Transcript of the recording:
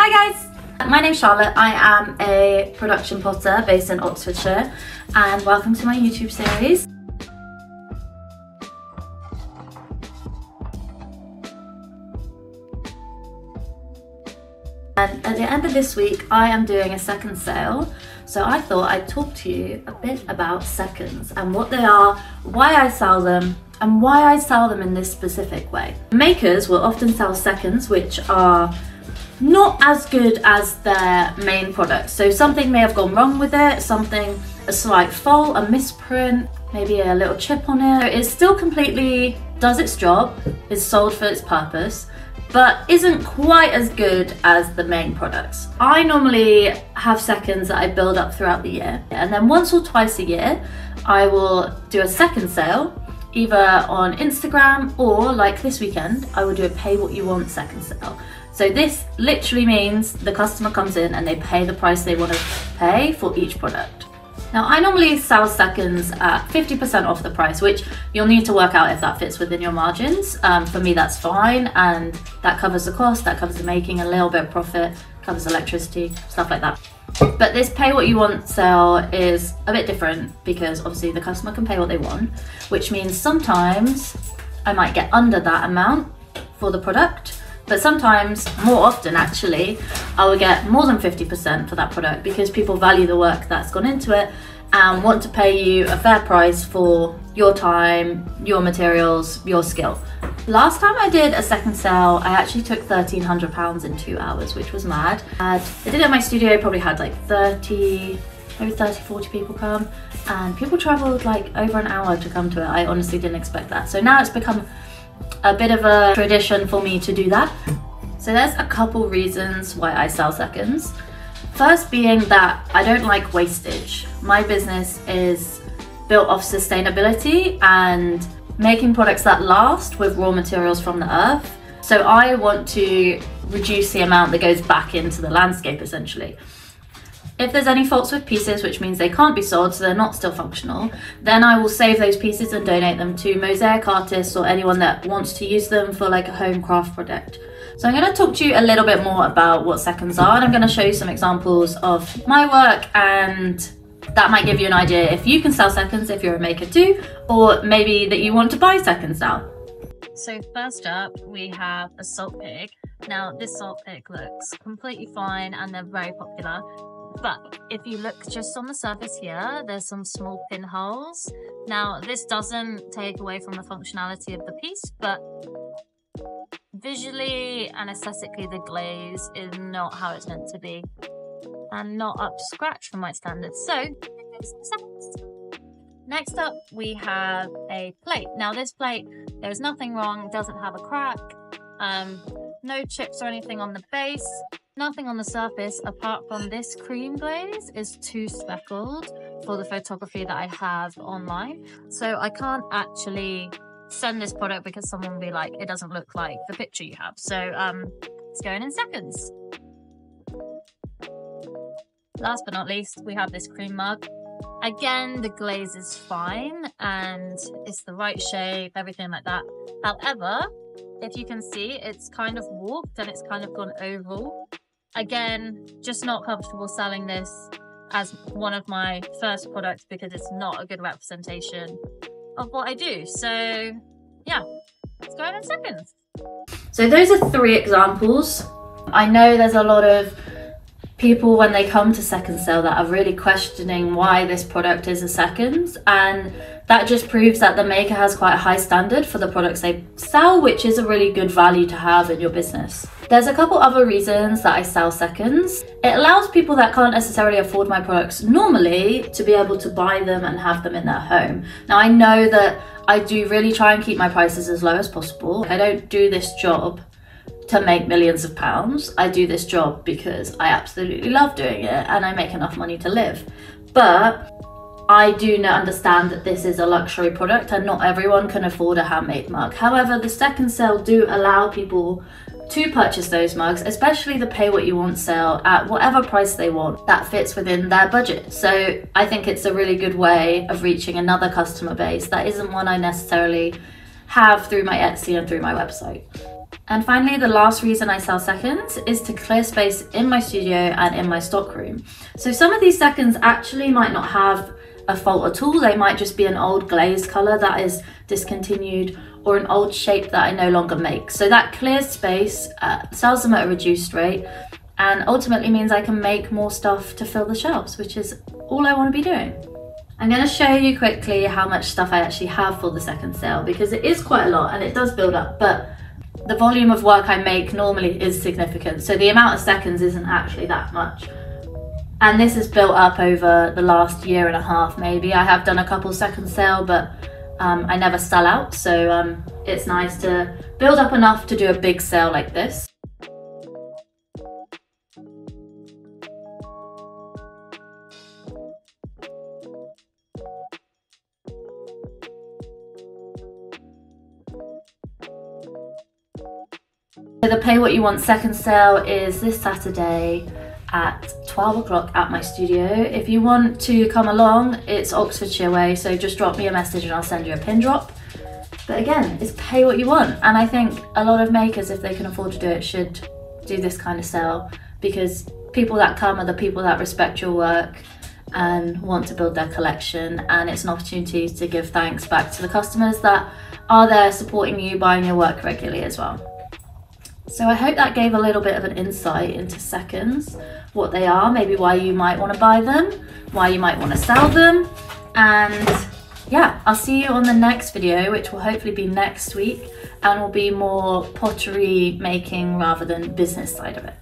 Hi guys! My name's Charlotte. I am a production potter based in Oxfordshire, and welcome to my YouTube series. And at the end of this week I am doing a second sale, so I thought I'd talk to you a bit about seconds and what they are, why I sell them, and why I sell them in this specific way. Makers will often sell seconds which are not as good as their main product. So something may have gone wrong with it, a slight fault, a misprint, maybe a little chip on it. It still completely does its job, is sold for its purpose, but isn't quite as good as the main products. I normally have seconds that I build up throughout the year, and then once or twice a year I will do a second sale, either on Instagram or like this weekend I will do a pay what you want second sale. So this literally means the customer comes in and they pay the price they want to pay for each product. Now I normally sell seconds at 50% off the price, which you'll need to work out if that fits within your margins. For me that's fine, and that covers the cost, that covers the making, a little bit of profit, covers electricity, stuff like that. But this pay what you want sale is a bit different because obviously the customer can pay what they want, which means sometimes I might get under that amount for the product. But sometimes, more often actually, I will get more than 50% for that product because people value the work that's gone into it and want to pay you a fair price for your time, your materials, your skill. Last time I did a second sale, I actually took £1,300 in 2 hours, which was mad. I did it in my studio, probably had like 30, 40 people come, and people traveled like over an hour to come to it. I honestly didn't expect that. So now it's become a bit of a tradition for me to do that. So there's a couple reasons why I sell seconds. First being that I don't like wastage. My business is built off sustainability and making products that last with raw materials from the earth. So I want to reduce the amount that goes back into the landscape essentially. If there's any faults with pieces, which means they can't be sold, so they're not still functional, then I will save those pieces and donate them to mosaic artists or anyone that wants to use them for like a home craft project. So I'm going to talk to you a little bit more about what seconds are, and I'm going to show you some examples of my work, and that might give you an idea if you can sell seconds if you're a maker too, or maybe that you want to buy seconds now. So first up we have a salt pig. Now this salt pig looks completely fine and they're very popular. But if you look just on the surface here, there's some small pinholes. Now this doesn't take away from the functionality of the piece, but visually and aesthetically the glaze is not how it's meant to be and not up to scratch for my standards. So next up we have a plate. Now this plate, there's nothing wrong, it doesn't have a crack, no chips or anything on the base. Nothing on the surface apart from this cream glaze is too speckled for the photography that I have online. So I can't actually send this product because someone will be like, it doesn't look like the picture you have. So it's going in seconds. Last but not least, we have this cream mug. Again, the glaze is fine and it's the right shape, everything like that. However, if you can see, it's kind of warped and it's kind of gone oval. Again, just not comfortable selling this as one of my first products because it's not a good representation of what I do. So yeah, let's go in seconds. So those are 3 examples. I know there's a lot of people when they come to second sale that are really questioning why this product is a second, and that just proves that the maker has quite a high standard for the products they sell, which is a really good value to have in your business. There's a couple other reasons that I sell seconds. It allows people that can't necessarily afford my products normally to be able to buy them and have them in their home. Now I know that I do really try and keep my prices as low as possible. I don't do this job to make millions of pounds. I do this job because I absolutely love doing it and I make enough money to live. But I do understand that this is a luxury product and not everyone can afford a handmade mug. However, the second sale do allow people to purchase those mugs, especially the pay what you want sale, at whatever price they want that fits within their budget. So I think it's a really good way of reaching another customer base that isn't one I necessarily have through my Etsy and through my website. And finally, the last reason I sell seconds is to clear space in my studio and in my stockroom. So some of these seconds actually might not have a fault at all. They might just be an old glazed color that is discontinued, or an old shape that I no longer make. So that clears space, sells them at a reduced rate, and ultimately means I can make more stuff to fill the shelves, which is all I want to be doing. I'm going to show you quickly how much stuff I actually have for the second sale, because it is quite a lot and it does build up, but the volume of work I make normally is significant. So the amount of seconds isn't actually that much. And this is built up over the last year and a half maybe. I have done a couple second sale, but I never sell out. So it's nice to build up enough to do a big sale like this. So the Pay What You Want second sale is this Saturday at 12 o'clock at my studio. If you want to come along, it's Oxfordshire way, so just drop me a message and I'll send you a pin drop. But again, it's pay what you want, and I think a lot of makers, if they can afford to do it, should do this kind of sale, because people that come are the people that respect your work and want to build their collection, and it's an opportunity to give thanks back to the customers that are there supporting you, buying your work regularly as well. So I hope that gave a little bit of an insight into seconds, what they are, maybe why you might want to buy them, why you might want to sell them, and yeah, I'll see you on the next video, which will hopefully be next week, and will be more pottery making rather than business side of it.